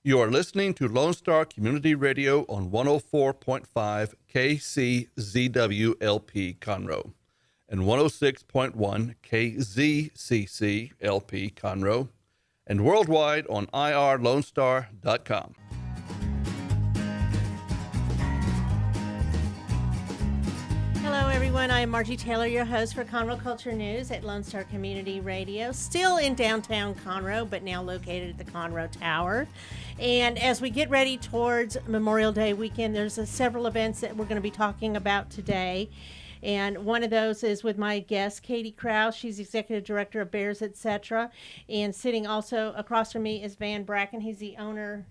You are listening to Lone Star Community Radio on 104.5 KCZWLP Conroe and 106.1 KZCCLP Conroe and worldwide on irlonestar.com. Hello, everyone. I am Margie Taylor, your host for Conroe Culture News at Lone Star Community Radio, still in downtown Conroe, but now located at the Conroe Tower. And as we get ready towards Memorial Day weekend, there's several events that we're going to be talking about today. And one of those is with my guest, Katie Krause. She's Executive Director of Bears, Etc. And sitting also across from me is Van Bracken. He's the owner,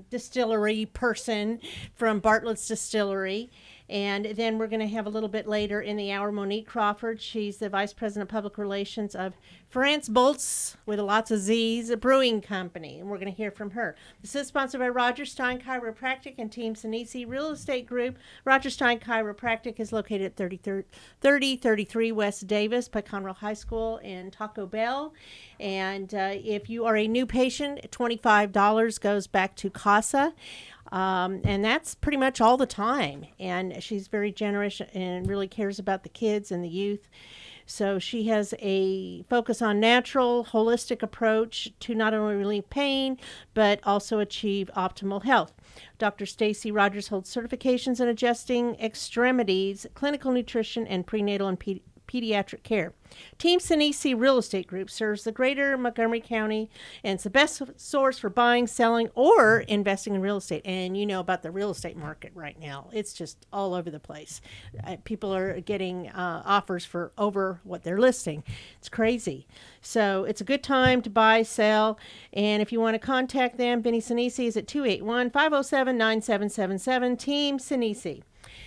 distillery person from Bartlett's Distillery. And then we're going to have a little bit later in the hour Monique Crawford. She's the Vice President of Public Relations of Frankenboltzzzz, with lots of Z's, a brewing company, and we're going to hear from her. This is sponsored by Roger Stein Chiropractic and Team Sinisi Real Estate Group. Roger Stein Chiropractic is located at 3033 West Davis by Conroe High School and Taco Bell. And if you are a new patient, $25 goes back to CASA. And that's pretty much all the time. And she's very generous and really cares about the kids and the youth. So she has a focus on natural, holistic approach to not only relieve pain, but also achieve optimal health. Dr. Stacy Rogers holds certifications in adjusting extremities, clinical nutrition, and prenatal and pediatric care. Team Sinisi Real Estate Group serves the greater Montgomery County, and it's the best source for buying, selling, or investing in real estate. And you know about the real estate market right now. It's just all over the place. People are getting offers for over what they're listing. It's crazy. So it's a good time to buy, sell. And if you want to contact them, Vinny Sinisi is at 281-507-9777, Team Sinisi.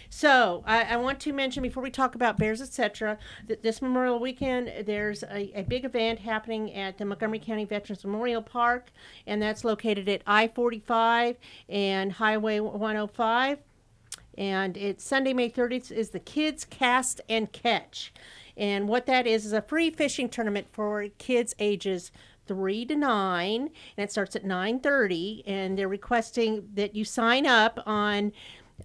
So I want to mention before we talk about Bears, etc., that this Memorial Weekend, there's a big event happening at the Montgomery County Veterans Memorial Park, and that's located at I-45 and Highway 105. And it's Sunday, May 30th, is the Kids Cast and Catch. And what that is a free fishing tournament for kids ages 3 to 9, and it starts at 9:30, and they're requesting that you sign up on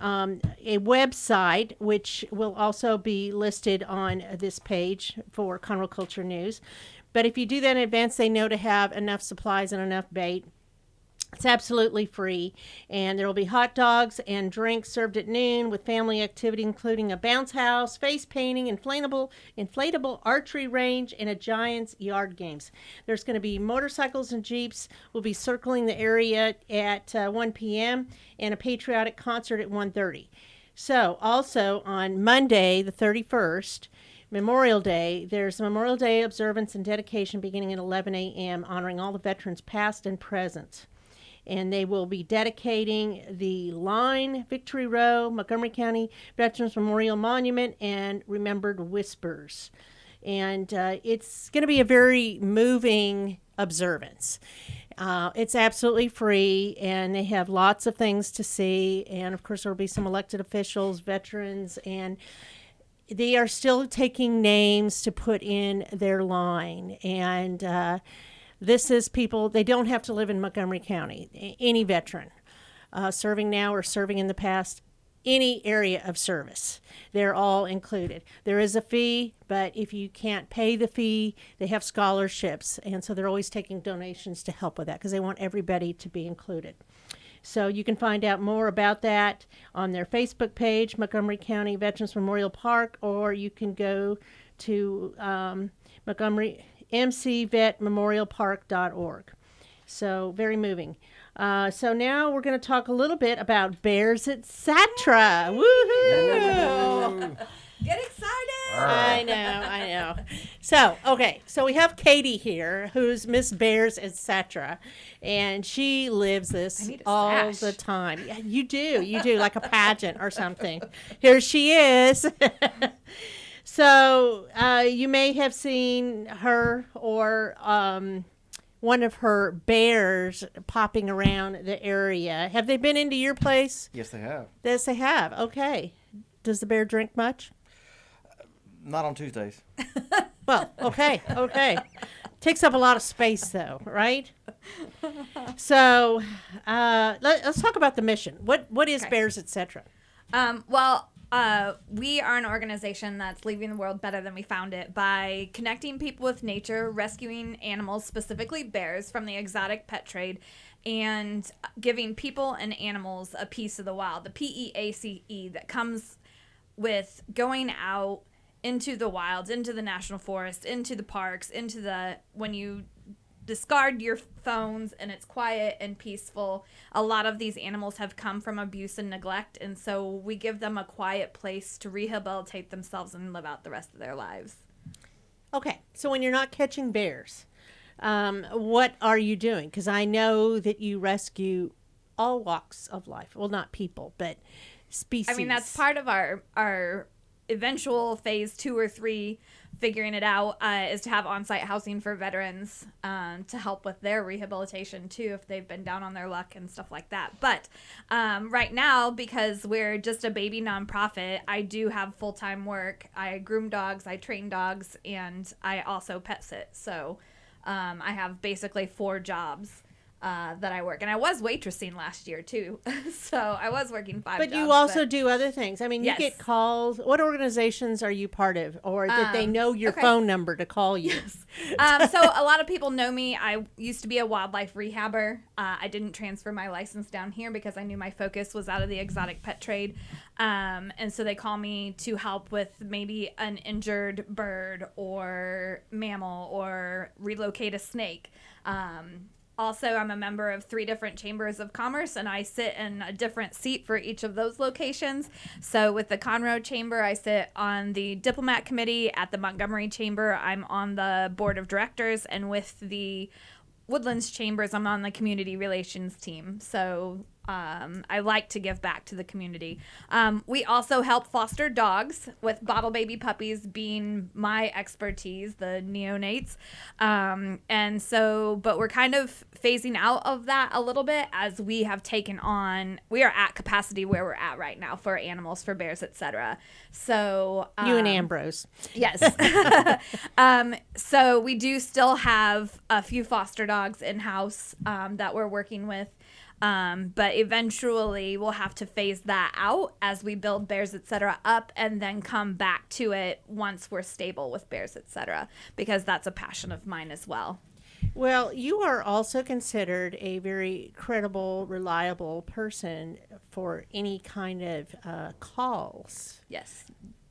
a website, which will also be listed on this page for Conroe Culture News. But if you do that in advance, they know to have enough supplies and enough bait. It's absolutely free, and there will be hot dogs and drinks served at noon with family activity, including a bounce house, face painting, inflatable archery range, and a Giants yard games. There's going to be motorcycles and Jeeps will be circling the area at 1 p.m. and a patriotic concert at 1:30. So also on Monday, the 31st, Memorial Day, there's a Memorial Day observance and dedication beginning at 11 a.m., honoring all the veterans past and present. And they will be dedicating the Line, Victory Row, Montgomery County Veterans Memorial Monument, and Remembered Whispers. And it's going to be a very moving observance. It's absolutely free, and they have lots of things to see. And, of course, there will be some elected officials, veterans, and they are still taking names to put in their line. And this is people, they don't have to live in Montgomery County. Any veteran serving now or serving in the past, any area of service, they're all included. There is a fee, but if you can't pay the fee, they have scholarships. And so they're always taking donations to help with that because they want everybody to be included. So you can find out more about that on their Facebook page, Montgomery County Veterans Memorial Park, or you can go to Montgomery mcvetmemorialpark.org. So very moving. So now we're going to talk a little bit about Bears, Etc. Woohoo! Get excited! I know. So, okay. So we have Katie here, who's Miss Bears, Etc. And she lives this all the time. Yeah, you do, like a pageant or something. Here she is. So you may have seen her or one of her bears popping around the area. Have they been into your place? Yes, they have. Yes, they have. Okay. Does the bear drink much? Not on Tuesdays. Well, okay. Takes up a lot of space, though, right? So, let's talk about the mission. What is Bears, etc.? We are an organization that's leaving the world better than we found it by connecting people with nature, rescuing animals, specifically bears, from the exotic pet trade, and giving people and animals a piece of the wild. The PEACE that comes with going out into the wilds, into the national forest, into the parks, when you discard your phones and it's quiet and peaceful. A lot of these animals have come from abuse and neglect, and so we give them a quiet place to rehabilitate themselves and live out the rest of their lives. Okay, so when you're not catching bears, what are you doing? Because I know that you rescue all walks of life. Well, not people, but species. I mean, that's part of our eventual phase 2 or 3 figuring it out is to have on-site housing for veterans to help with their rehabilitation too if they've been down on their luck and stuff like that. But right now, because we're just a baby nonprofit, I do have full-time work. I groom dogs, I train dogs, and I also pet sit. So I have basically 4 jobs that I work. And I was waitressing last year too. So I was working 5 jobs. But you also do other things. I mean, Yes. you get calls. What organizations are you part of? Or that they know your phone number to call you? So a lot of people know me. I used to be a wildlife rehabber. I didn't transfer my license down here because I knew my focus was out of the exotic pet trade. And so they call me to help with maybe an injured bird or mammal or relocate a snake. Also, I'm a member of 3 different chambers of commerce, and I sit in a different seat for each of those locations. So with the Conroe chamber, I sit on the diplomat committee. At the Montgomery chamber, I'm on the board of directors, and with the Woodlands chambers, I'm on the community relations team. So I like to give back to the community. We also help foster dogs, with bottle baby puppies being my expertise, the neonates. And so, but we're kind of phasing out of that a little bit as we have taken on, we are at capacity where we're at right now for animals, for bears, etc. So You and Ambrose. Yes. So we do still have a few foster dogs in-house that we're working with. But eventually we'll have to phase that out as we build bears, etc. up, and then come back to it once we're stable with bears, etc. because that's a passion of mine as well. Well, you are also considered a very credible, reliable person for any kind of calls. Yes.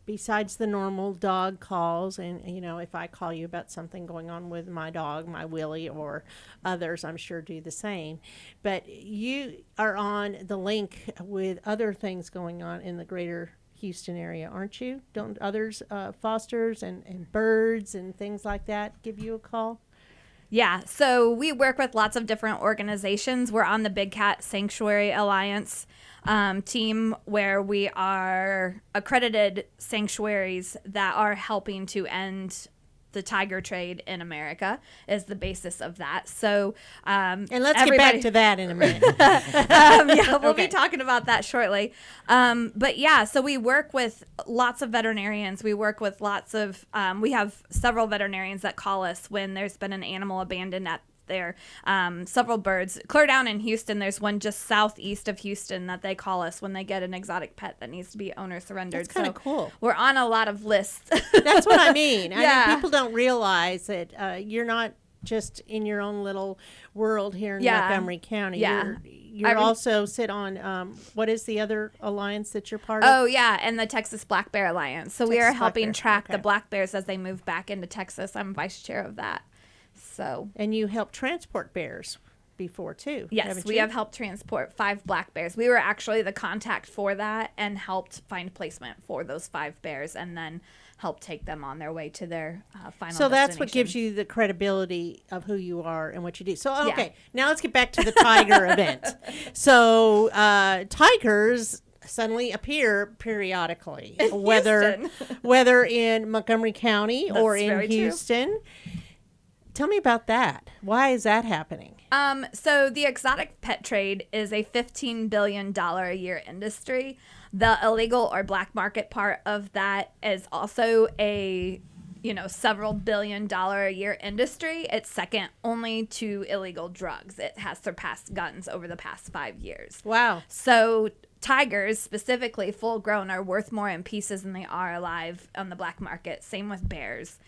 Besides the normal dog calls, and if I call you about something going on with my dog, my Willie, or others, I'm sure do the same. But you are on the link with other things going on in the greater Houston area, aren't you? Don't others, fosters and birds and things like that, give you a call? Yeah, so we work with lots of different organizations. We're on the Big Cat Sanctuary Alliance team, where we are accredited sanctuaries that are helping to end the tiger trade in America is the basis of that. So, and let's get back to that in a minute. Yeah, we'll be talking about that shortly. But yeah, so we work with lots of veterinarians. We work with lots of, we have several veterinarians that call us when there's been an animal abandoned at there. Several birds. Clear down in Houston, there's one just southeast of Houston that they call us when they get an exotic pet that needs to be owner surrendered. That's kind of cool. We're on a lot of lists. That's what I mean. Yeah. I mean, people don't realize that you're not just in your own little world here in Montgomery County. Yeah. You're also sit on, what is the other alliance that you're part of? Oh, yeah, and the Texas Black Bear Alliance. So we are helping track Okay. the black bears as they move back into Texas. I'm vice chair of that. So, And you help transport bears before, too. yes, we have helped transport 5 black bears. We were actually the contact for that and helped find placement for those 5 bears and then help take them on their way to their final So that's what destination. gives you the credibility of who you are and what you do. So, okay, now let's get back to the tiger event. So, tigers suddenly appear periodically, whether in Montgomery County or in very true. Houston. Tell me about that. Why is that happening? So the exotic pet trade is a $15 billion a year industry. The illegal or black market part of that is also a several billion-dollar a year industry. It's second only to illegal drugs. It has surpassed guns over the past 5 years. Wow. So tigers, specifically full grown, are worth more in pieces than they are alive on the black market. Same with bears.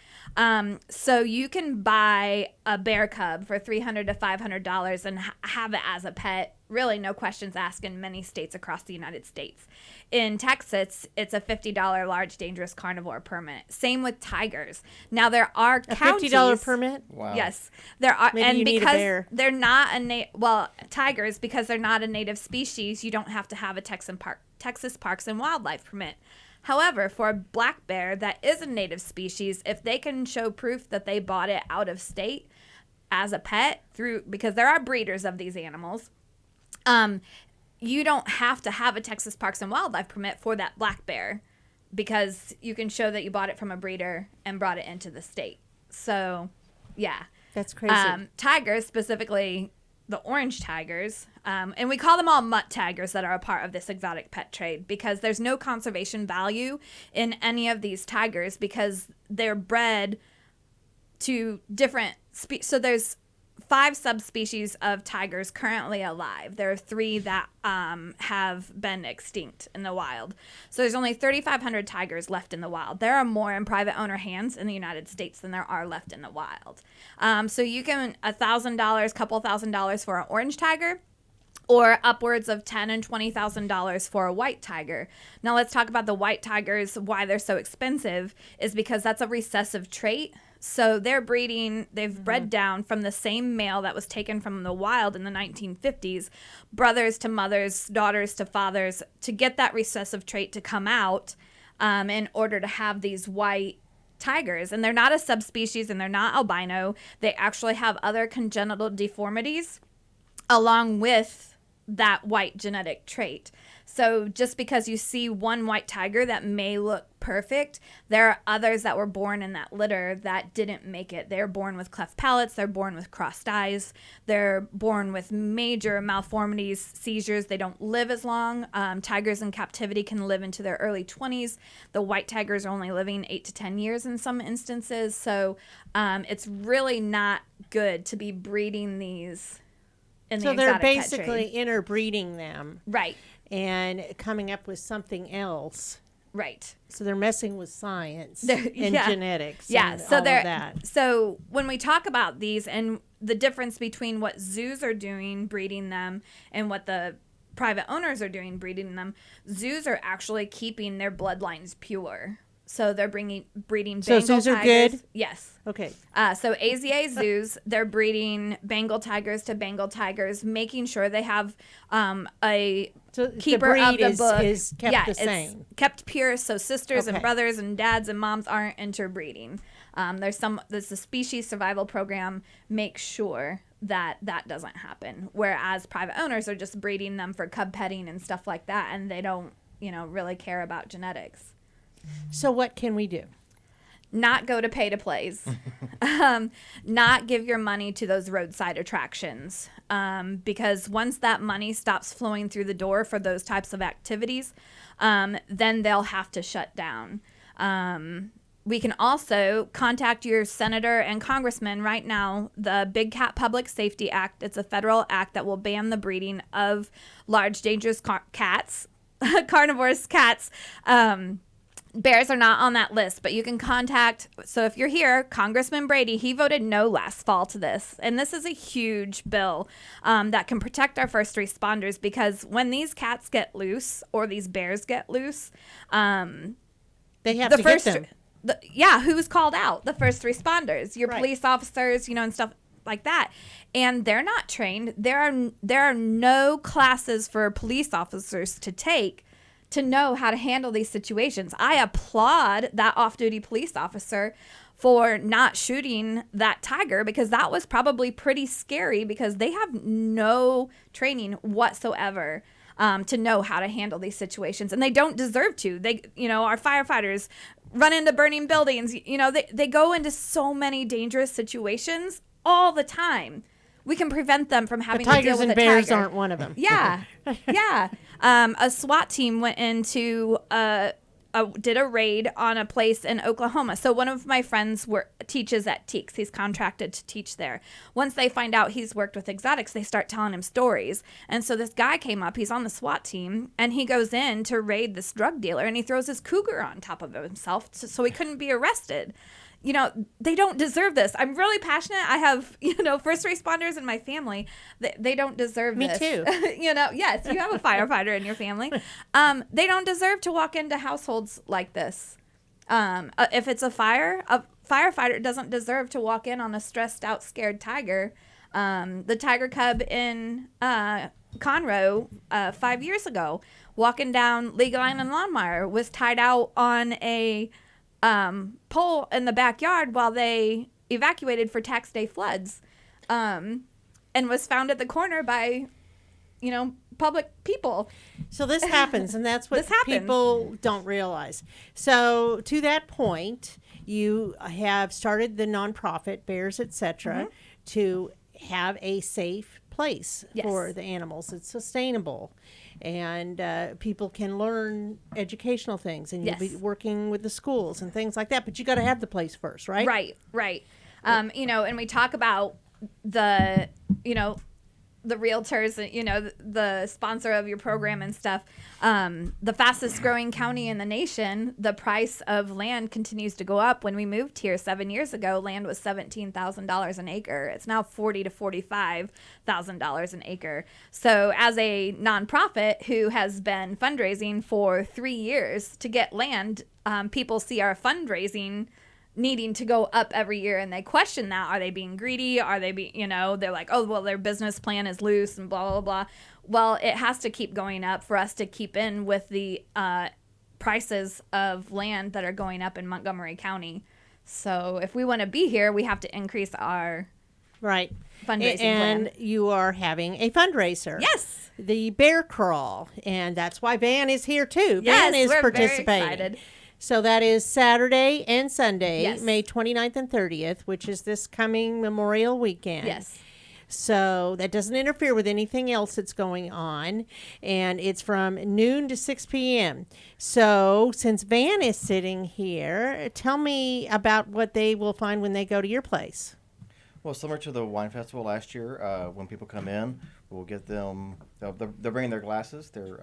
So you can buy a bear cub for $300 to $500 and have it as a pet. Really, no questions asked in many states across the United States. In Texas, it's a $50 large dangerous carnivore permit. Same with tigers. Now there are counties. $50 permit? Wow. Yes, there are, Maybe and you need a because bear. they're not tigers, because they're not a native species, you don't have to have a Texas Parks and Wildlife permit. However, for a black bear that is a native species, if they can show proof that they bought it out of state as a pet because there are breeders of these animals, you don't have to have a Texas Parks and Wildlife permit for that black bear, because you can show that you bought it from a breeder and brought it into the state. So, yeah. That's crazy. Tigers, specifically the orange tigers, and we call them all mutt tigers that are a part of this exotic pet trade, because there's no conservation value in any of these tigers because they're bred to different so there's 5 subspecies of tigers currently alive. There are 3 that have been extinct in the wild. So there's only 3,500 tigers left in the wild. There are more in private owner hands in the United States than there are left in the wild. So you can $1,000, couple $1,000 for an orange tiger, or upwards of $10,000 and $20,000 for a white tiger. Now let's talk about the white tigers. Why they're so expensive is because that's a recessive trait. So they've bred down from the same male that was taken from the wild in the 1950s, brothers to mothers, daughters to fathers, to get that recessive trait to come out in order to have these white tigers. And they're not a subspecies and they're not albino. They actually have other congenital deformities along with that white genetic trait. So just because you see one white tiger that may look perfect, there are others that were born in that litter that didn't make it. They're born with cleft palates, they're born with crossed eyes, they're born with major malformities, seizures. They don't live as long. Tigers in captivity can live into their early 20s. The white tigers are only living 8 to 10 years in some instances. So it's really not good to be breeding these in the So they're exotic pet basically trade. interbreeding them Right. and coming up with something else. Right. So they're messing with science They're- and yeah. genetics. Yeah. And So all of they're that. so when we talk about these and the difference between what zoos are doing breeding them and what the private owners are doing breeding them, zoos are actually keeping their bloodlines pure. So they're breeding So Bengal zoos are tigers. good? Yes. Okay. So AZA zoos, they're breeding Bengal tigers to Bengal tigers, making sure they have a So keeper the of breed the book. is kept the it's same. kept pure, so sisters and Okay. brothers and dads and moms aren't interbreeding. There's a species survival program makes sure that doesn't happen. Whereas private owners are just breeding them for cub petting and stuff like that, and they don't, really care about genetics. So what can we do? Not go to pay to plays, not give your money to those roadside attractions, because once that money stops flowing through the door for those types of activities, then they'll have to shut down. We can also contact your senator and congressman right now. The Big Cat Public Safety Act, it's a federal act that will ban the breeding of large dangerous cats, carnivorous cats. Bears are not on that list, but you can contact. So if you're here, Congressman Brady, he voted no last fall to this. And this is a huge bill that can protect our first responders, because when these cats get loose or these bears get loose, They have the to first, get them. who's called out? The first responders, your Right. police officers, and stuff like that. And they're not trained. There are no classes for police officers to take to know how to handle these situations. I applaud that off-duty police officer for not shooting that tiger, because that was probably pretty scary, because they have no training whatsoever to know how to handle these situations, and they don't deserve to. They, our firefighters run into burning buildings. They go into so many dangerous situations all the time. We can prevent them from having to deal Tigers with and a bears tiger. aren't one of them. Yeah, yeah. A SWAT team went into a did a raid on a place in Oklahoma. So one of my friends teaches at Teeks. He's contracted to teach there. Once they find out he's worked with exotics, they start telling him stories. And so this guy came up. He's on the SWAT team, and he goes in to raid this drug dealer, and he throws his cougar on top of himself so he couldn't be arrested. You know, they don't deserve this. I'm really passionate. I have, first responders in my family. They don't deserve Me this. too. Yes, you have a firefighter in your family. They don't deserve to walk into households like this. If it's a firefighter doesn't deserve to walk in on a stressed out, scared tiger. The tiger cub in Conroe 5 years ago, walking down Legal Island Lawnmower, was tied out on a pole in the backyard while they evacuated for tax day floods, and was found at the corner by, public people. So this happens, and that's what This happens. people don't realize. So to that point, you have started the nonprofit Bears, etc., to have a safe place Yes. for the animals. It's sustainable, and people can learn educational things, and you'll be Yes. working with the schools and things like that. But you got to have the place first, right? Right. And we talk about the realtors, the sponsor of your program and stuff. The fastest growing county in the nation, the price of land continues to go up. When we moved here 7 years ago, land was $17,000 an acre. It's now $40,000 to $45,000 an acre. So as a nonprofit who has been fundraising for 3 years to get land, people see our fundraising needing to go up every year, and they question that. Are they being greedy? Are they they're like, oh, well, their business plan is loose and blah, blah, blah. Well, it has to keep going up for us to keep in with the prices of land that are going up in Montgomery County. So if we want to be here, we have to increase our Right. fundraising And plan. you are having a fundraiser. Yes. The Bear Crawl, and that's why Van is here too. Yes, Van is we're very participating. excited. So that is Saturday and Sunday, Yes. May 29th and 30th, which is this coming Memorial Weekend. Yes. So that doesn't interfere with anything else that's going on. And it's from noon to 6 p.m. So since Van is sitting here, tell me about what they will find when they go to your place. Well, similar to the wine festival last year, when people come in, we'll get them. They're bringing their glasses, their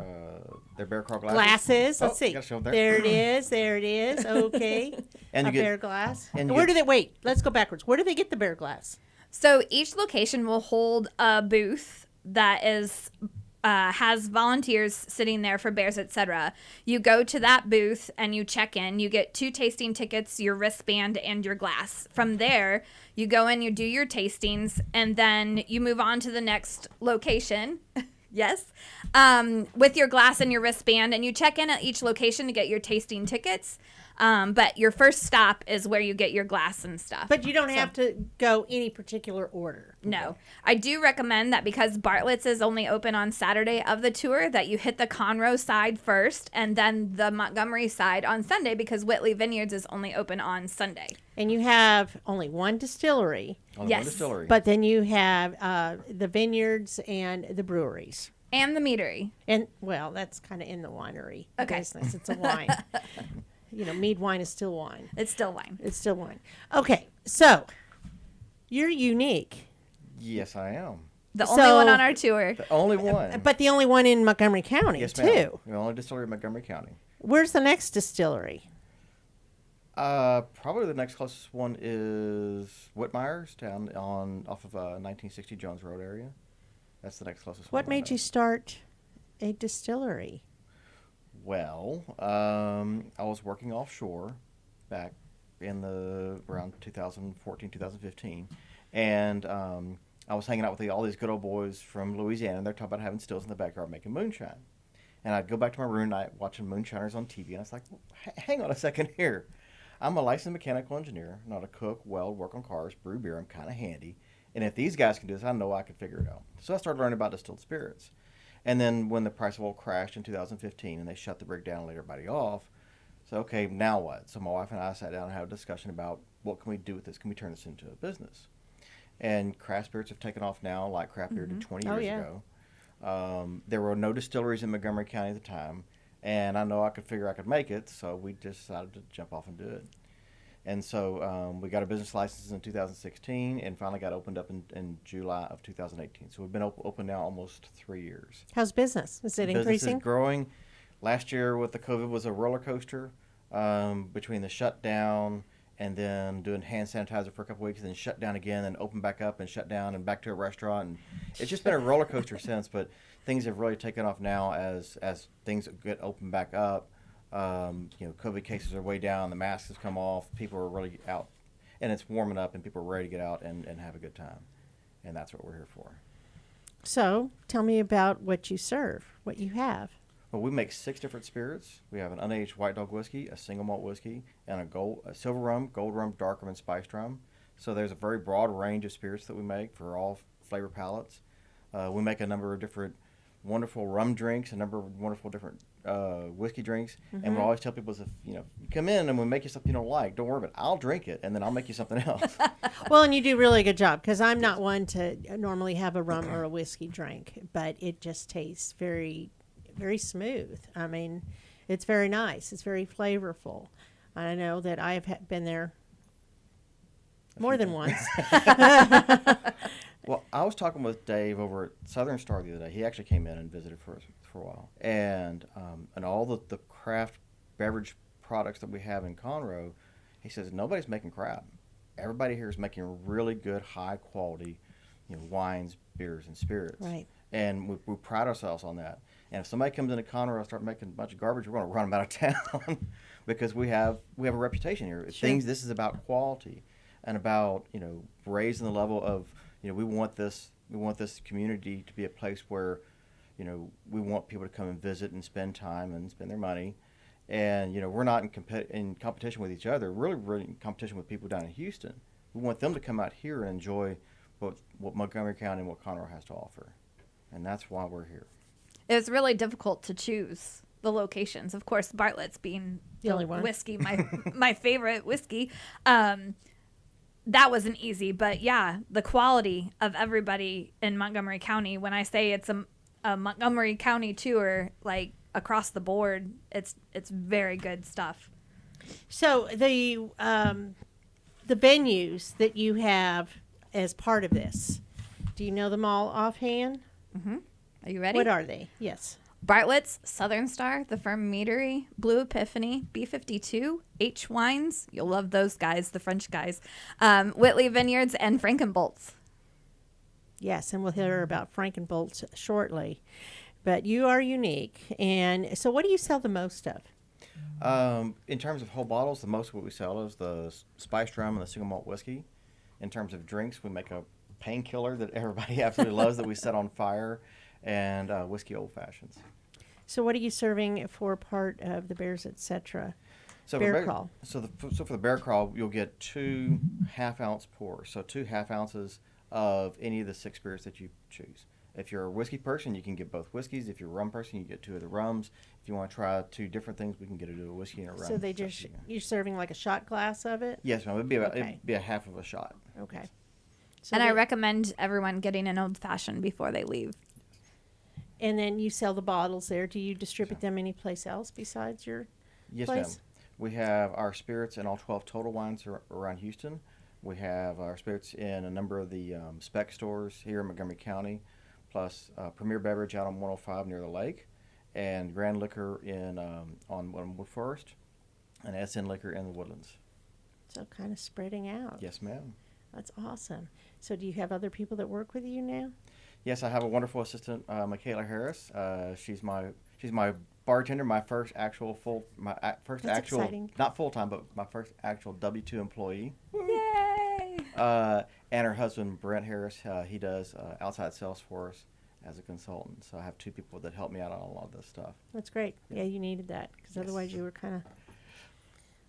Bear Crawl glasses. Glasses. Let's Oh, see. gotta show 'em there. There it is. There it is. Okay. And a you get- bear glass. and you Where get- do they wait? Let's go backwards. Where do they get the bear glass? So each location will hold a booth that is has volunteers sitting there for bears, etc. You go to that booth and you check in. You get 2 tasting tickets, your wristband, and your glass. From there, you go in, you do your tastings, and then you move on to the next location. Yes, with your glass and your wristband, and you check in at each location to get your tasting tickets. But your first stop is where you get your glass and stuff. But you don't have to go any particular order. No. I do recommend that because Bartlett's is only open on Saturday of the tour, that you hit the Conroe side first and then the Montgomery side on Sunday, because Whitley Vineyards is only open on Sunday. And you have only one distillery, On Yes. one distillery. but then you have the vineyards and the breweries. And the Meadery. And, well, that's kind of in the winery Okay. business. It's a wine. Mead wine is still wine. It's still wine. It's still wine. Okay, so you're unique, Yes, I am. The only So- one on our tour. The only one. but the only one in Montgomery County, yes, too. ma'am. The only distillery in Montgomery County. Where's the next distillery? Probably the next closest one is Whitmire's down off of 1960 Jones Road area. That's the next closest one. What made you start a distillery? Well, I was working offshore back in around 2014, 2015, and I was hanging out with all these good old boys from Louisiana, and they're talking about having stills in the backyard making moonshine. And I'd go back to my room at night watching moonshiners on TV, and I was like, hang on a second here. I'm a licensed mechanical engineer, not a cook, weld, work on cars, brew beer. I'm kind of handy. And if these guys can do this, I know I can figure it out. So I started learning about distilled spirits. And then when the price of oil crashed in 2015 and they shut the rig down and laid everybody off, so okay, now what? So my wife and I sat down and had a discussion about what can we do with this? Can we turn this into a business? And craft spirits have taken off now like craft beer did 20 Oh, years yeah. ago. There were no distilleries in Montgomery County at the time. And I know I could make it, so we just decided to jump off and do it. And so we got a business license in 2016 and finally got opened up in July of 2018. So we've been open now almost 3 years. How's business? Is it Business increasing? is growing. Last year with the COVID was a roller coaster between the shutdown and then doing hand sanitizer for a couple weeks and then shut down again and open back up and shut down and back to a restaurant. And it's just been a roller coaster since, but things have really taken off now as things get opened back up. COVID cases are way down, the masks have come off, people are really out, and it's warming up, and people are ready to get out and have a good time. And that's what we're here for. So, tell me about what you serve, what you have. Well, we make 6 different spirits. We have an unaged white dog whiskey, a single malt whiskey, and a silver rum, gold rum, dark rum, and spiced rum. So there's a very broad range of spirits that we make for all flavor palettes. We make a number of different wonderful rum drinks, a number of wonderful different whiskey drinks, and we always tell people, if you come in and we make you something you don't like, don't worry about it. I'll drink it, and then I'll make you something else. Well, and you do a really good job, because I'm not one to normally have a rum or a whiskey drink, but it just tastes very, very smooth. I mean, it's very nice. It's very flavorful. I know that I've been there more than once. Well, I was talking with Dave over at Southern Star the other day. He actually came in and visited for us for a while. And all the craft beverage products that we have in Conroe, he says, nobody's making crap. Everybody here is making really good, high-quality wines, beers, and spirits. Right. And we pride ourselves on that. And if somebody comes into Conroe and start making a bunch of garbage, we're going to run them out of town because we have a reputation here. Sure. This is about quality and about, raising the level of, we want this community to be a place where, we want people to come and visit and spend time and spend their money. And, we're not in competition with each other. We're really in competition with people down in Houston. We want them to come out here and enjoy what Montgomery County and what Conroe has to offer. And that's why we're here. It was really difficult to choose the locations. Of course, Bartlett's being The only one. whiskey, my favorite whiskey. That wasn't easy, but yeah, the quality of everybody in Montgomery County. When I say it's a Montgomery County tour, like across the board, it's very good stuff. So the venues that you have as part of this, do you know them all offhand? Are you ready? What are they? Yes. Bartlett's, Southern Star, the Ferm Meadery, Blue Epiphany, B52, H Wines. You'll love those guys, the French guys. Whitley Vineyards and Frankenboltzzzz. Yes, and we'll hear about Frankenboltzzzz shortly. But you are unique. And so what do you sell the most of? In terms of whole bottles, the most of what we sell is the spiced rum and the single malt whiskey. In terms of drinks, we make a painkiller that everybody absolutely loves that we set on fire, and whiskey old fashions. So what are you serving for part of the Bears, etc.? So Bear Crawl. So for the Bear Crawl, you'll get 2 half-ounce pours. So 2 half ounces of any of the 6 spirits that you choose. If you're a whiskey person, you can get both whiskeys. If you're a rum person, you get 2 of the rums. If you want to try 2 different things, we can get a whiskey and a rum. So they just you're serving like a shot glass of it? Yes, ma'am. It'd be a half of a shot. Okay. So And I recommend everyone getting an old fashioned before they leave. And then you sell the bottles there. Do you distribute them anyplace else besides your Yes, place? ma'am. We have our spirits in all 12 Total Wines around Houston. We have our spirits in a number of the spec stores here in Montgomery County, plus Premier Beverage out on 105 near the lake, and Grand Liquor on Wood Forest, and SN Liquor in the Woodlands. So kind of spreading out. Yes, ma'am. That's awesome. So do you have other people that work with you now? Yes, I have a wonderful assistant, Michaela Harris. She's my bartender, my first actual That's exciting. not full time, but my first actual W-2 employee. Yay! And her husband, Brent Harris, he does outside sales for us as a consultant. So I have 2 people that help me out on a lot of this stuff. That's great. Yeah. Yeah, you needed that because Yes. otherwise you were kind of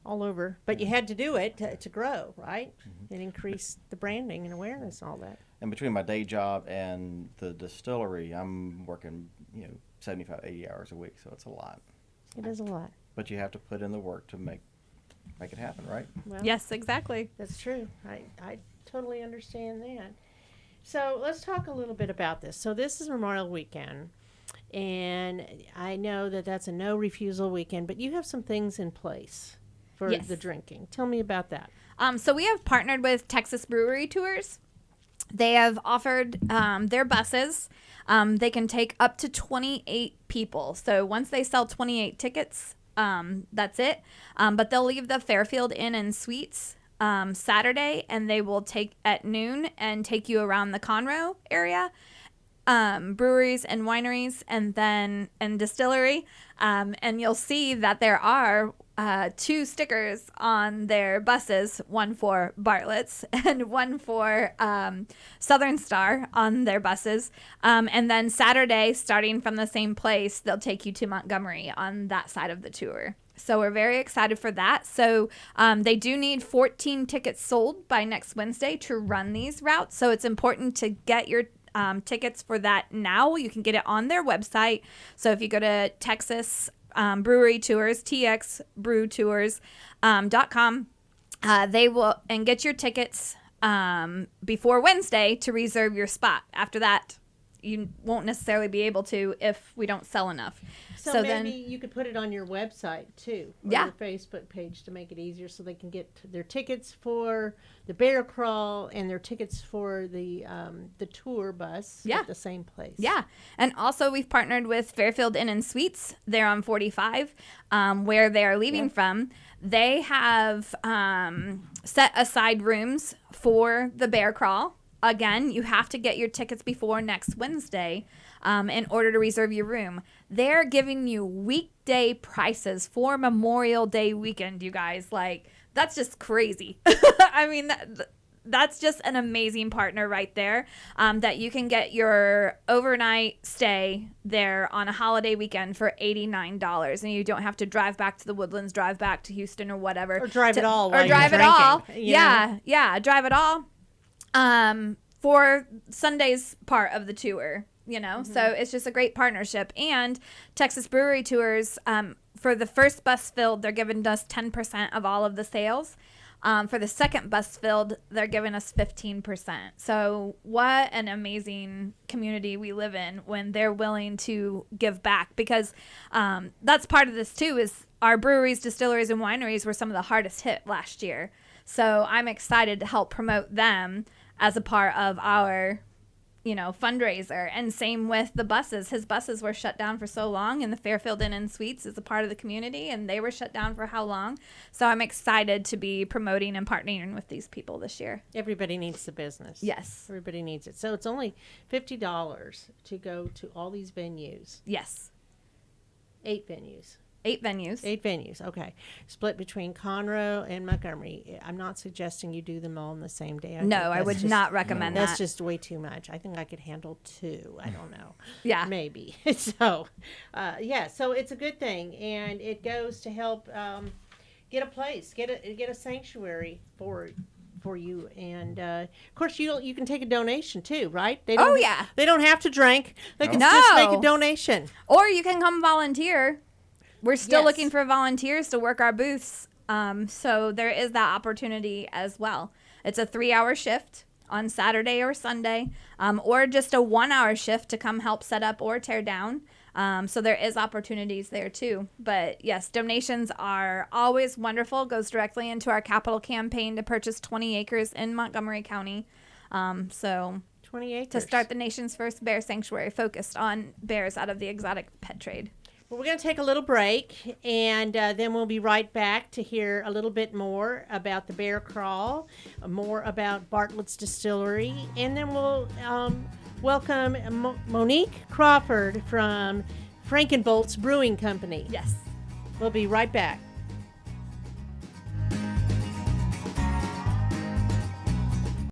all over. But you had to do it to grow, right? And increase the branding and awareness and all that. And between my day job and the distillery, I'm working, 75, 80 hours a week. So it's a lot. It is a lot. But you have to put in the work to make it happen, right? Well, Yes, exactly. that's true. I totally understand that. So let's talk a little bit about this. So this is Memorial Weekend, And I know that that's a no refusal weekend, but you have some things in place for Yes. the drinking. Tell me about that. So we have partnered with Texas Brewery Tours. They have offered their buses. They can take up to 28 people. So once they sell 28 tickets, that's it. But they'll leave the Fairfield Inn and Suites Saturday, and they will take at noon and take you around the Conroe area, breweries and wineries, and distillery. And you'll see that there are 2 stickers on their buses, one for Bartlett's and one for Southern Star on their buses. And then Saturday, starting from the same place, they'll take you to Montgomery on that side of the tour. So we're very excited for that. So they do need 14 tickets sold by next Wednesday to run these routes. So it's important to get your tickets for that now. You can get it on their website. So if you go to Texas Brewery Tours, txbrewtours.com, they will, and get your tickets before Wednesday to reserve your spot. After that, you won't necessarily be able to if we don't sell enough. So maybe then you could put it on your website too, or Yeah. your Facebook page to make it easier so they can get their tickets for the Bear Crawl and their tickets for the tour bus Yeah. at the same place. Yeah. And also we've partnered with Fairfield Inn and Suites. They're on 45, where they are leaving from. They have set aside rooms for the Bear Crawl. Again, you have to get your tickets before next Wednesday in order to reserve your room. They're giving you weekday prices for Memorial Day weekend, you guys. Like, that's just crazy. I mean, that's just an amazing partner right there, that you can get your overnight stay there on a holiday weekend for $89, and you don't have to drive back to the Woodlands, drive back to Houston or whatever. Or drive it all Or while drive you're it all. drinking, you know? Yeah, drive it all. For Sunday's part of the tour, so it's just a great partnership. And Texas Brewery Tours, for the first bus filled, they're giving us 10% of all of the sales. For the second bus filled, they're giving us 15%. So what an amazing community we live in when they're willing to give back, because that's part of this too, is our breweries, distilleries, and wineries were some of the hardest hit last year. So I'm excited to help promote them as a part of our, fundraiser. And same with the buses. His buses were shut down for so long, and the Fairfield Inn and Suites is a part of the community, and they were shut down for how long? So I'm excited to be promoting and partnering with these people this year. Everybody needs the business. Yes. Everybody needs it. So it's only $50 to go to all these venues. Yes. 8 venues. 8 venues. 8 venues, okay. Split between Conroe and Montgomery. I'm not suggesting you do them all on the same day. No, think I that's would just- not recommend That's that. just way too much. I think I could handle 2. I don't know. Yeah. Maybe. So, so it's a good thing, and it goes to help get a place, get a sanctuary for you, and of course you can take a donation too, right? They don't, yeah. They don't have to drink. They can No. just make a donation. Or you can come volunteer. We're still Yes. looking for volunteers to work our booths. So there is that opportunity as well. It's a 3-hour shift on Saturday or Sunday, or just a 1-hour shift to come help set up or tear down. So there is opportunities there too. But yes, donations are always wonderful. Goes directly into our capital campaign to purchase 20 acres in Montgomery County. So 20 acres. to start the nation's first bear sanctuary focused on bears out of the exotic pet trade. Well, we're going to take a little break, and then we'll be right back to hear a little bit more about the Bear Crawl, more about Bartlett's Distillery, and then we'll welcome Monique Crawford from Frankenboltzzzz Brewing Company. Yes. We'll be right back.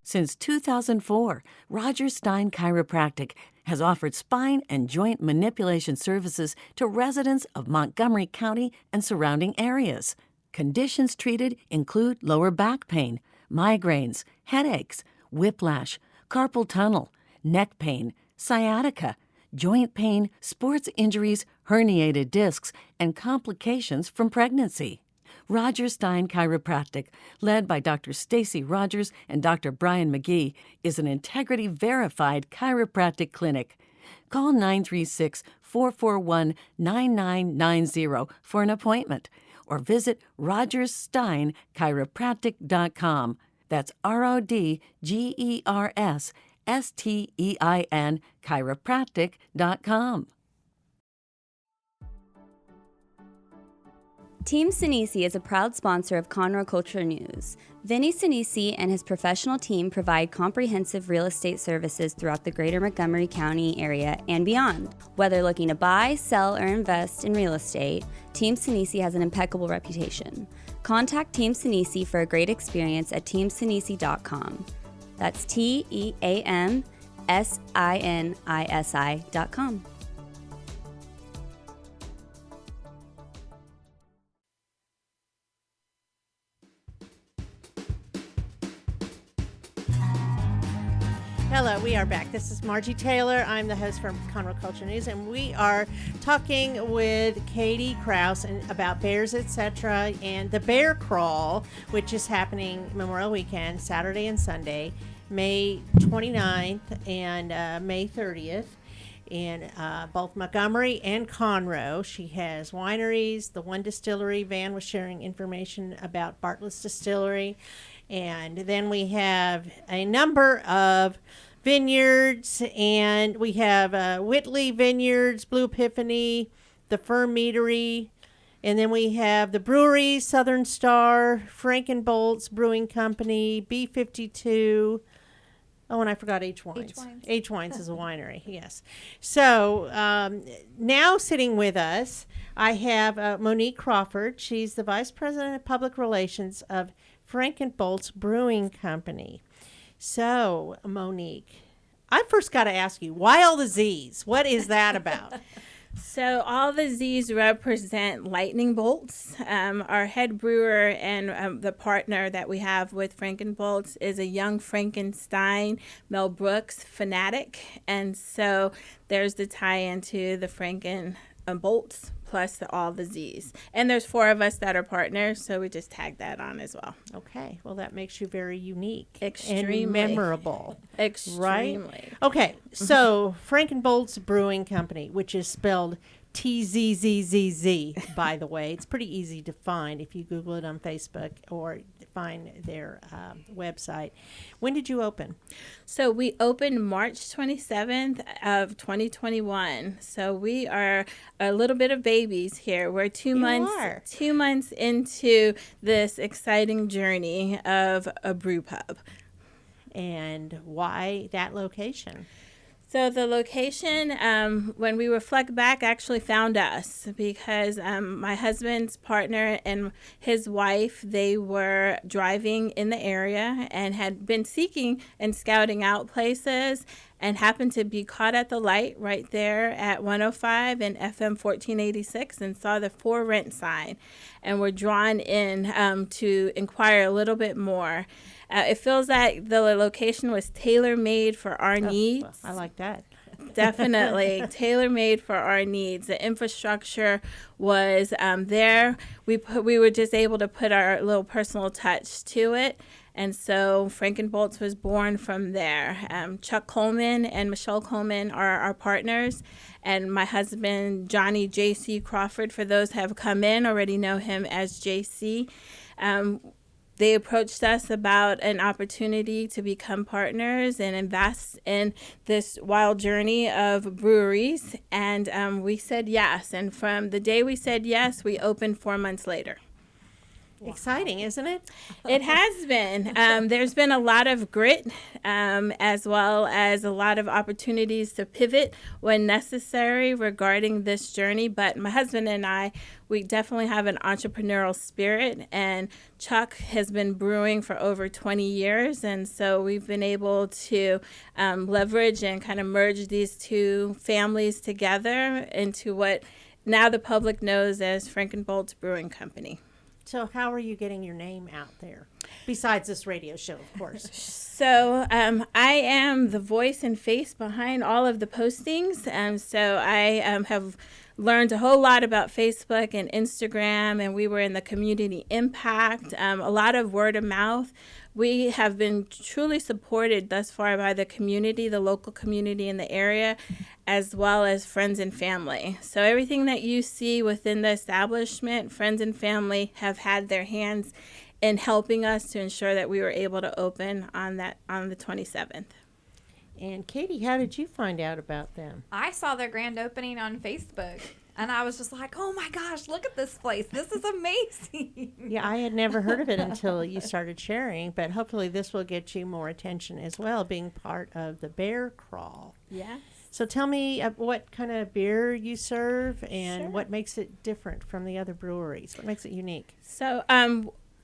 Since 2004, Roger Stein Chiropractic has offered spine and joint manipulation services to residents of Montgomery County and surrounding areas. Conditions treated include lower back pain, migraines, headaches, whiplash, carpal tunnel, neck pain, sciatica, joint pain, sports injuries, herniated discs, and complications from pregnancy. Roger Stein Chiropractic, led by Dr. Stacy Rogers and Dr. Brian McGee, is an integrity-verified chiropractic clinic. Call 441-9990 for an appointment, or visit rogerssteinchiropractic.com. That's RODGERSSTEIN chiropractic.com. Team Sinisi is a proud sponsor of Conroe Culture News. Vinny Sinisi and his professional team provide comprehensive real estate services throughout the greater Montgomery County area and beyond. Whether looking to buy, sell, or invest in real estate, Team Sinisi has an impeccable reputation. Contact Team Sinisi for a great experience at teamsinisi.com. That's TEAMSINISI.com. Hello, we are back. This is Margie Taylor. I'm the host from Conroe Culture News, and we are talking with Katie Kraus about bears, etc., and the Bear Crawl, which is happening Memorial Weekend, Saturday and Sunday, May 29th and May 30th. In both Montgomery and Conroe. She has wineries. The one distillery, Van was sharing information about Bartlett's Distillery. And then we have a number of vineyards, and we have Whitley Vineyards, Blue Epiphany, the Ferm Meadery, and then we have the Brewery, Southern Star, Frankenboltzzzz Brewing Company, B52. Oh, and I forgot H Wines. H Wines is a winery, yes. So now sitting with us, I have Monique Crawford. She's the Vice President of Public Relations of Frankenboltzzzz Brewing Company. So, Monique, I first got to ask you, why all the Z's? What is that about? So all the Z's represent lightning bolts. Our head brewer and the partner that we have with Frankenboltzzzz is a young Frankenstein, Mel Brooks fanatic. And so there's the tie into the Frankenboltzzzz plus all the Z's. And there's 4 of us that are partners, so we just tag that on as well. Okay, well, that makes you very unique. Extremely. And memorable. Extremely. Right? Okay, so Frankenboltzzzz Brewing Company, which is spelled TZZZZ, by the way. It's pretty easy to find if you Google it on Facebook or find their website. When did you open? So we opened March 27th of 2021. So we are a little bit of babies here. We're 2 months into this exciting journey of a brew pub. And why that location? So the location, when we reflect back, actually found us because my husband's partner and his wife, they were driving in the area and had been seeking and scouting out places and happened to be caught at the light right there at 105 and FM 1486 and saw the for rent sign and were drawn in to inquire a little bit more. It feels like the location was tailor-made for our needs. Well, I like that. Definitely tailor-made for our needs. The infrastructure was there. We were just able to put our little personal touch to it. And so Frankenboltzzzz was born from there. Chuck Coleman and Michelle Coleman are our partners. And my husband, Johnny J.C. Crawford, for those who have come in, already know him as J.C. They approached us about an opportunity to become partners and invest in this wild journey of breweries. And we said yes. And from the day we said yes, we opened 4 months later. Exciting, isn't it? It has been. There's been a lot of grit, as well as a lot of opportunities to pivot when necessary regarding this journey. But my husband and I, we definitely have an entrepreneurial spirit, and Chuck has been brewing for over 20 years. And so we've been able to leverage and kind of merge these two families together into what now the public knows as Frankenboltzzzz Brewing Company. So how are you getting your name out there? besides this radio show, of course? So I am the voice and face behind all of the postings. So I have learned a whole lot about Facebook and Instagram, and we were in the community impact, a lot of word of mouth. We have been truly supported thus far by the community, the local community in the area, as well as friends and family. So everything that you see within the establishment, friends and family have had their hands in helping us to ensure that we were able to open on the 27th. And Katie, how did you find out about them? I saw their grand opening on Facebook, and I was just like, oh my gosh, look at this place. This is amazing. Yeah, I had never heard of it until you started sharing, but hopefully this will get you more attention as well, being part of the Bear Crawl. Yes. So tell me what kind of beer you serve and Sure. what makes it different from the other breweries. What makes it unique? So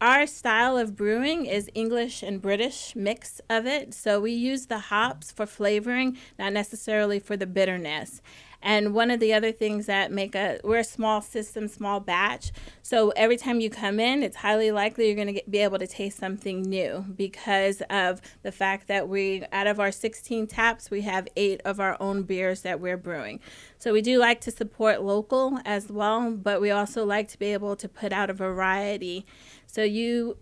our style of brewing is English and British mix of it. So we use the hops for flavoring, not necessarily for the bitterness. And one of the other things that we're a small system, small batch. So every time you come in, it's highly likely you're going to be able to taste something new because of the fact that out of our 16 taps, we have 8 of our own beers that we're brewing. So we do like to support local as well, but we also like to be able to put out a variety. So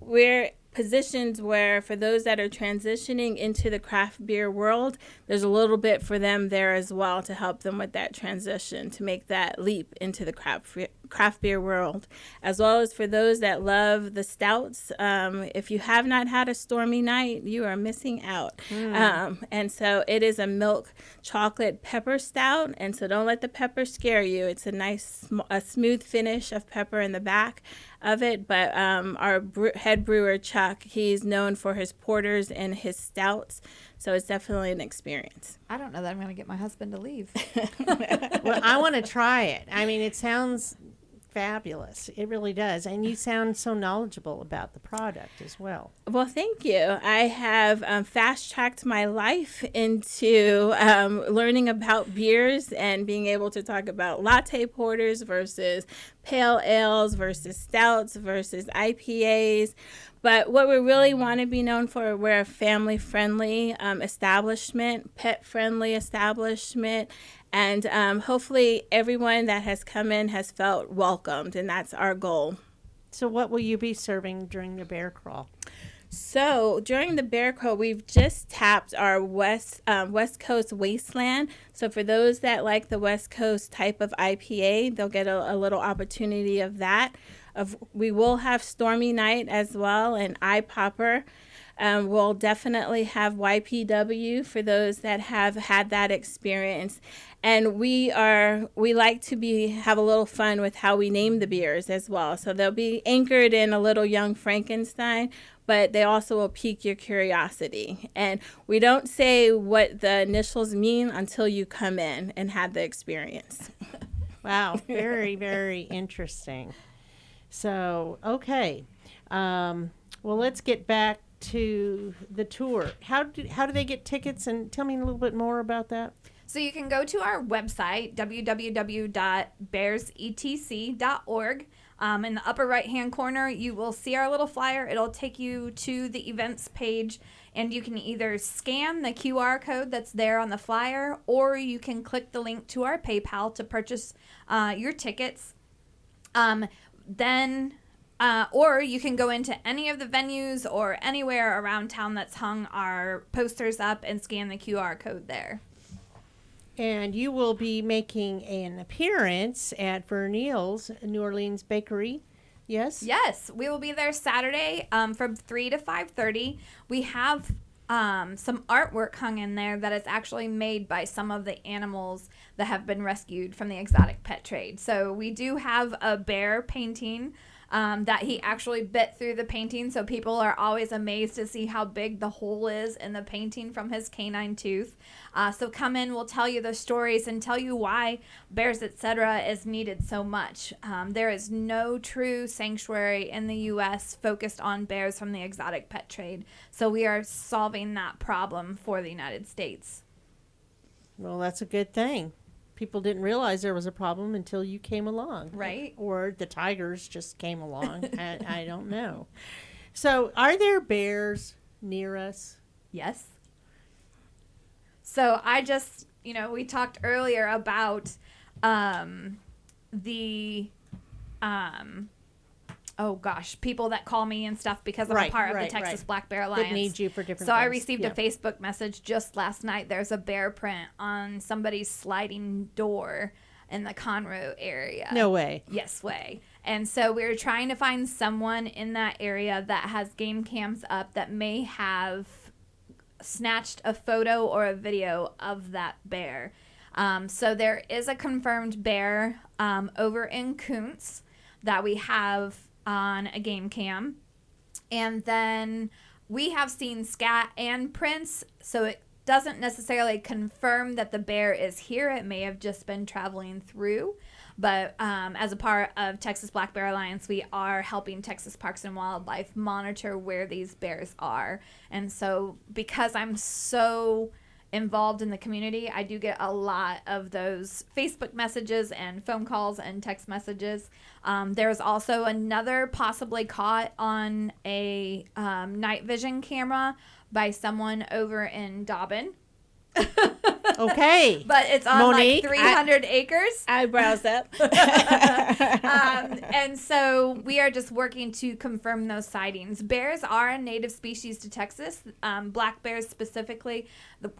we're positions where for those that are transitioning into the craft beer world, there's a little bit for them there as well to help them with that transition, to make that leap into the craft beer world, as well as for those that love the stouts. If you have not had a stormy night, you are missing out. And so it is a milk chocolate pepper stout, and so don't let the pepper scare you. It's a nice, a smooth finish of pepper in the back of it, but our head brewer, Chuck, he's known for his porters and his stouts, so it's definitely an experience. I don't know that I'm going to get my husband to leave. Well, I want to try it. I mean, it sounds fabulous. It really does. And you sound so knowledgeable about the product as well. Well, thank you. I have fast-tracked my life into learning about beers and being able to talk about latte porters versus pale ales versus stouts versus IPAs. But what we really want to be known for, we're a family-friendly establishment, pet-friendly establishment, and hopefully everyone that has come in has felt welcomed, and that's our goal. So what will you be serving during the Bear Crawl? So during the Bear Crawl, we've just tapped our West Coast Wasteland. So for those that like the West Coast type of IPA, they'll get a little opportunity of that. We will have Stormy Night as well, and Eye Popper. We'll definitely have YPW for those that have had that experience. And we like to have a little fun with how we name the beers as well. So they'll be anchored in a little Young Frankenstein, but they also will pique your curiosity. And we don't say what the initials mean until you come in and have the experience. Wow, very, very interesting. So, okay. Well, let's get back to the tour. How do they get tickets? And tell me a little bit more about that. So you can go to our website, www.bearsetc.org. In the upper right-hand corner, you will see our little flyer. It'll take you to the events page, and you can either scan the QR code that's there on the flyer, or you can click the link to our PayPal to purchase your tickets. Or you can go into any of the venues or anywhere around town that's hung our posters up and scan the QR code there. And you will be making an appearance at Vernil's New Orleans Bakery. Yes? Yes, we will be there Saturday from 3 to 5:30. We have some artwork hung in there that is actually made by some of the animals that have been rescued from the exotic pet trade. So we do have a bear painting that he actually bit through the painting, so people are always amazed to see how big the hole is in the painting from his canine tooth. So come in, we'll tell you the stories and tell you why Bears Etc. is needed so much. There is no true sanctuary in the U.S. focused on bears from the exotic pet trade, so we are solving that problem for the United States. Well, that's a good thing. People didn't realize there was a problem until you came along. Right. Or the tigers just came along. I don't know. So, are there bears near us? Yes. So I just, we talked earlier about the people that call me and stuff because I'm a part of the Texas Black Bear Alliance. That need you for different So things. I received a Facebook message just last night. There's a bear print on somebody's sliding door in the Conroe area. No way. Yes way. And so we're trying to find someone in that area that has game cams up that may have snatched a photo or a video of that bear. So there is a confirmed bear over in Kuntz that we have on a game cam. And then we have seen scat and prints, so it doesn't necessarily confirm that the bear is here. It may have just been traveling through. But as a part of Texas Black Bear Alliance, we are helping Texas Parks and Wildlife monitor where these bears are. And so because I'm so involved in the community, I do get a lot of those Facebook messages and phone calls and text messages. There's also another possibly caught on a night vision camera by someone over in Dobbin. Okay. But it's on Monique, like 300 acres. Eyebrows up. And so we are just working to confirm those sightings. Bears are a native species to Texas. Black bears specifically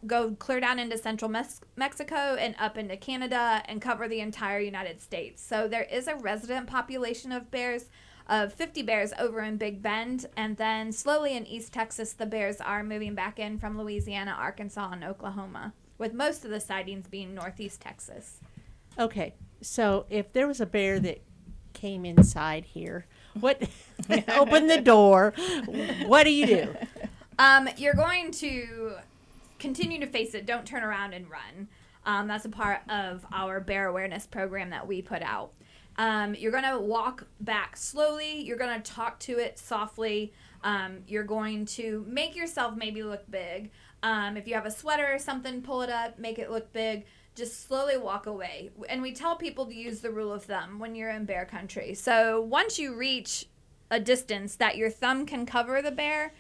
go clear down into central Mexico and up into Canada and cover the entire United States. So there is a resident population of bears, of 50 bears over in Big Bend. And then slowly in East Texas, the bears are moving back in from Louisiana, Arkansas, and Oklahoma, with most of the sightings being Northeast Texas. Okay. So, if there was a bear that came inside here, open the door, what do you do? You're going to continue to face it. Don't turn around and run. That's a part of our bear awareness program that we put out. You're going to walk back slowly. You're going to talk to it softly. You're going to make yourself maybe look big. If you have a sweater or something, pull it up, make it look big. Just slowly walk away. And we tell people to use the rule of thumb when you're in bear country. So once you reach a distance that your thumb can cover the bear,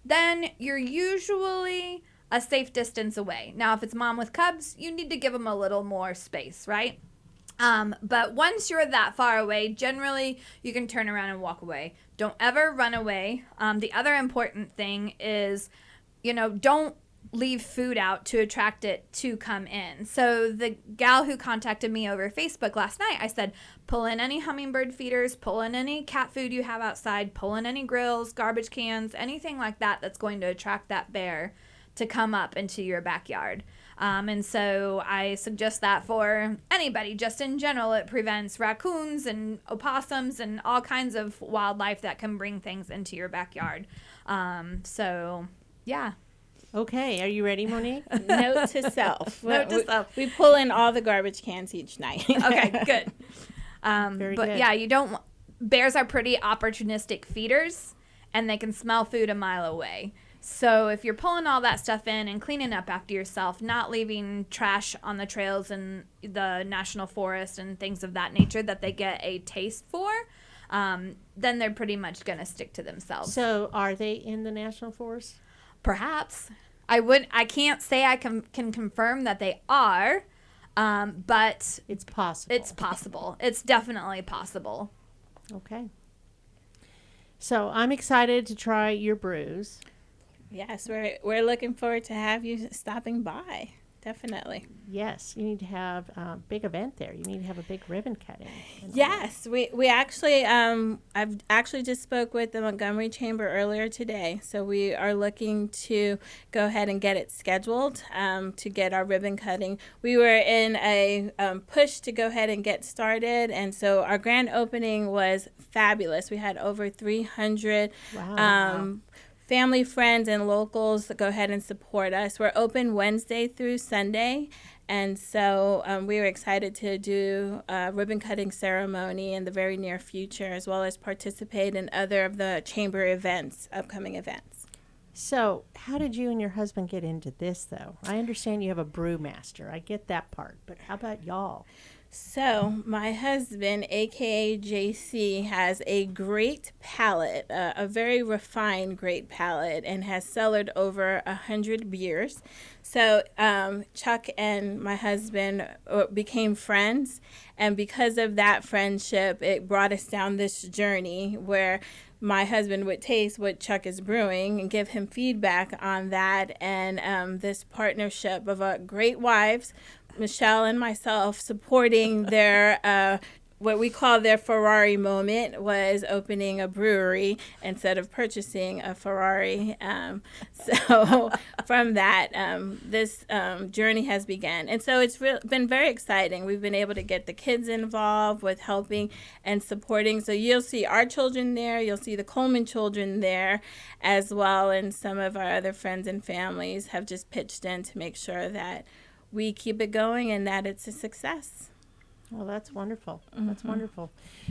then you're usually a safe distance away. Now, if it's mom with cubs, you need to give them a little more space, right? But once you're that far away, generally you can turn around and walk away. Don't ever run away. The other important thing is, don't leave food out to attract it to come in. So the gal who contacted me over Facebook last night, I said, pull in any hummingbird feeders, pull in any cat food you have outside, pull in any grills, garbage cans, anything like that that's going to attract that bear to come up into your backyard. And so I suggest that for anybody, just in general. It prevents raccoons and opossums and all kinds of wildlife that can bring things into your backyard. So, yeah. Okay. Are you ready, Monique? Note to self. Note to self. We pull in all the garbage cans each night. Okay, good. Very but good. yeah, bears are pretty opportunistic feeders, and they can smell food a mile away. So if you're pulling all that stuff in and cleaning up after yourself, not leaving trash on the trails in the national forest and things of that nature that they get a taste for, then they're pretty much going to stick to themselves. So, are they in the National Forest? Perhaps. I can't say I can confirm that they are, but It's possible. it's possible. It's definitely possible. Okay. So, I'm excited to try your brews. Yes, we're looking forward to have you stopping by. Definitely. Yes, you need to have a big event there. You need to have a big ribbon cutting. Yes, we actually I've actually just spoke with the Montgomery Chamber earlier today, so we are looking to go ahead and get it scheduled to get our ribbon cutting. We were in a push to go ahead and get started, and so our grand opening was fabulous. We had over 300 Wow. family, friends, and locals that go ahead and support us. We're open Wednesday through Sunday, and so we were excited to do a ribbon cutting ceremony in the very near future, as well as participate in other of the chamber events, upcoming events. So, how did you and your husband get into this, though? I understand you have a brewmaster. I get that part, but how about y'all? So, my husband, aka JC, has a great palate, a very refined great palate, and has cellared over 100 beers. So, Chuck and my husband became friends, and because of that friendship, it brought us down this journey where my husband would taste what Chuck is brewing and give him feedback on that, and this partnership of great wives, Michelle and myself, supporting their what we call their Ferrari moment was opening a brewery instead of purchasing a Ferrari. So from that, this journey has begun. And so it's been very exciting. We've been able to get the kids involved with helping and supporting. So you'll see our children there. You'll see the Coleman children there as well. And some of our other friends and families have just pitched in to make sure that we keep it going and that it's a success. Well, that's wonderful. That's wonderful.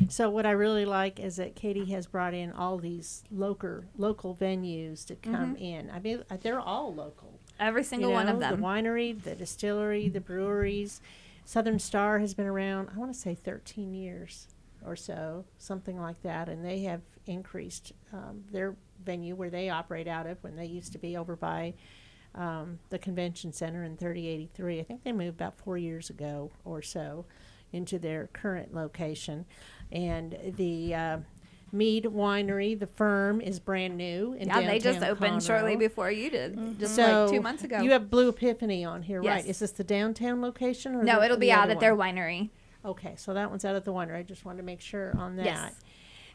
So what I really like is that Katie has brought in all these local venues to come in. I mean, they're all local. Every single one of them. The winery, the distillery, the breweries. Southern Star has been around, I want to say 13 years or so, something like that. And they have increased their venue where they operate out of when they used to be over by the convention center in 3083. I think they moved about 4 years ago or so into their current location. And the Mead Winery, the Ferm, is brand new in downtown they just opened Conroe. shortly before you did, just So like 2 months ago. you have Blue Epiphany on here, Yes. right? Is this the downtown location? Or No, it'll be out other at their one? winery. Okay, so that one's out at the winery. I just wanted to make sure on that. Yes.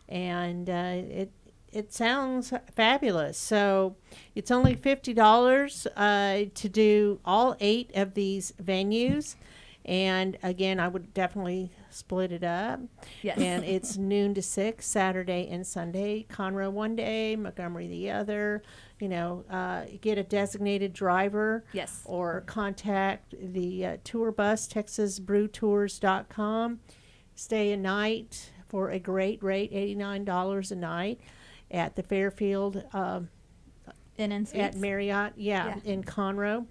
And it sounds fabulous. So it's only $50 to do all 8 of these venues. And again, I would definitely split it up. Yes. And it's noon to 6, Saturday and Sunday. Conroe one day, Montgomery the other. You know, get a designated driver. Yes. Or contact the tour bus, texasbrewtours.com. Stay a night for a great rate, $89 a night at the Fairfield Inn and Suites. at Marriott, in Conroe.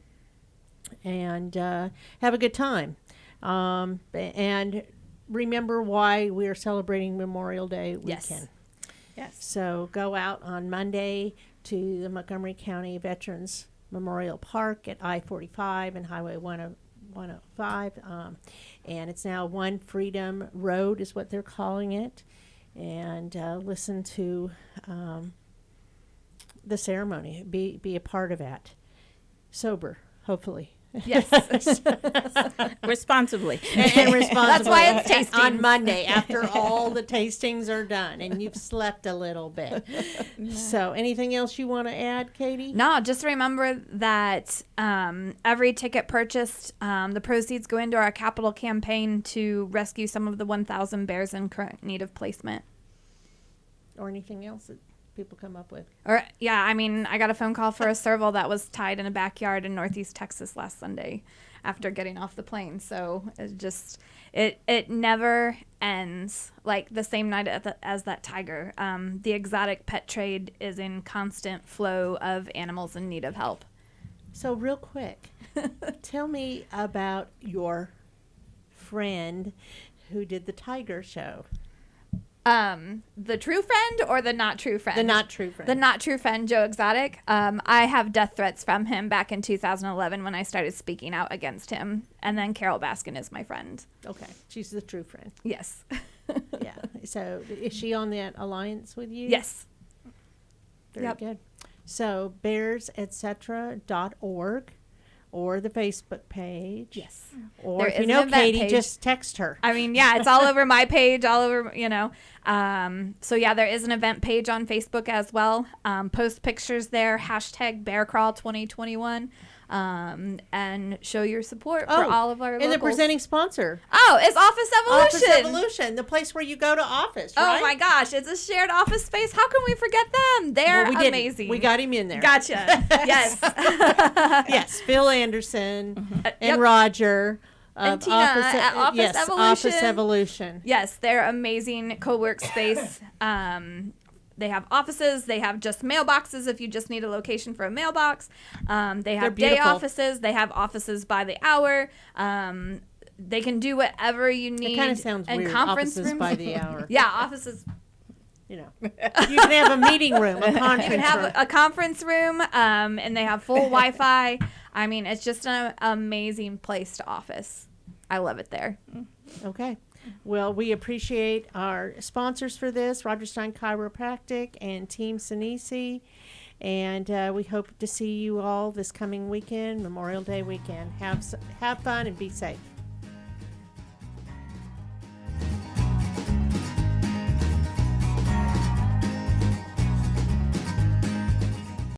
And have a good time. And remember why we are celebrating Memorial Day weekend. Yes. So go out on Monday to the Montgomery County Veterans Memorial Park at I-45 and Highway 105. And it's now One Freedom Road is what they're calling it. And listen to the ceremony. Be a part of that. Sober, hopefully. Yes. Responsibly. And responsibly. That's why it's tasting. On Monday after all the tastings are done and you've slept a little bit. So anything else you want to add, Katie? No, just remember that every ticket purchased, the proceeds go into our capital campaign to rescue some of the 1,000 bears in current need of placement. Or anything else that people come up with? Or I mean, I got a phone call for a serval that was tied in a backyard in Northeast Texas last Sunday after getting off the plane. So it just it never ends. Like the same night as that tiger, the exotic pet trade is in constant flow of animals in need of help. So real quick, tell me about your friend who did the tiger show. The true friend or the not true friend? The not true friend. The not true friend, Joe Exotic. I have death threats from him back in 2011 when I started speaking out against him. And then Carol Baskin is my friend. Okay, she's the true friend. Yes. Yeah. So is she on that alliance with you? Yes. Very good. So bearsetc.org or the Facebook page. Yes. Or There if you is know an event Katie, page. just text her. I mean, yeah, it's all over my page, all over, So, yeah, there is an event page on Facebook as well. Post pictures there, # Bear Crawl 2021, and show your support for all of our and locals. the presenting sponsor. Oh, it's Office Evolution. Office Evolution, the place where you go to office, right? Oh, my gosh. It's a shared office space. How can we forget them? They're Well, we didn't. amazing. We got him in there. Gotcha. Yes. Yes, Phil Anderson and Yep. Roger. And of Tina at Office yes, Evolution. Office Evolution. Yes, they're amazing co-work space. They have offices. They have just mailboxes if you just need a location for a mailbox. They have day beautiful. offices. They have offices by the hour. they can do whatever you need. It kind of sounds and weird. Conference Offices rooms by the hour. Yeah, offices. You know, you can have a meeting room, a conference You can have room. a conference room, and they have full Wi-Fi. I mean, it's just an amazing place to office. I love it there. Okay. Well, we appreciate our sponsors for this, Roger Stein Chiropractic and Team Sinisi. And we hope to see you all this coming weekend, Memorial Day weekend. Have fun and be safe.